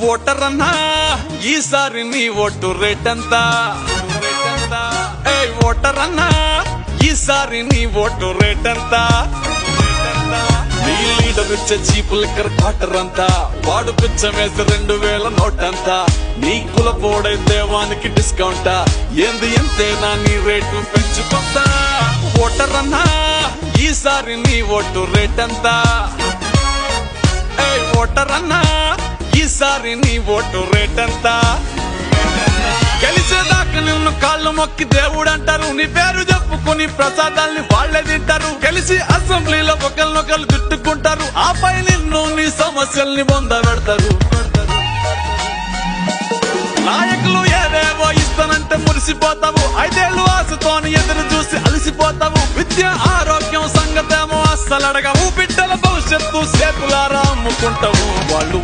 ఓటరన్నా ఈసారి నీ ఓటు రేటంతా? ఓటరన్నా ఈసారి నీ ఓటు రేటంతా? నీ లీడర్ ఇచ్చే చీప్ లిక్కర్ క్వార్టర్ అంతా, వాడు పిచ్చమేసి 2000 నోటంతా. నీ కులపోడైతే వానికి డిస్కౌంటా? ఏంది ఎంతేనా నీ రేటు పెంచుకుంటా? ఓటరన్నా ఈసారి నీ ఓటు రేటంతా? ఓటరన్నా ఈసారి నీ ఓటు రేటంతా? గెలిచేదాకా నిన్ను కాళ్ళు మొక్కి దేవుడు అంటారు, నీ పేరు చెప్పుకుని ప్రసాదాల్ని వాళ్లే తింటారు. గెలిచి అసెంబ్లీలో ఒకరినొకరు తిట్టుకుంటారు, ఆపై నిన్ను నీ సమస్యల్ని పొందబెడతారు. నాయకులు ఏదేవో ఇస్తానంటే మురిసిపోతావు, 5 ఏళ్ళు ఆశతోని ఎదురు చూసి అలసిపోతావు. విద్య ఆరోగ్యం సంగతేమో అస్సలు అడగవు, బిడ్డల భవిష్యత్తు చేతులారా అమ్ముకుంటావు. వాళ్ళు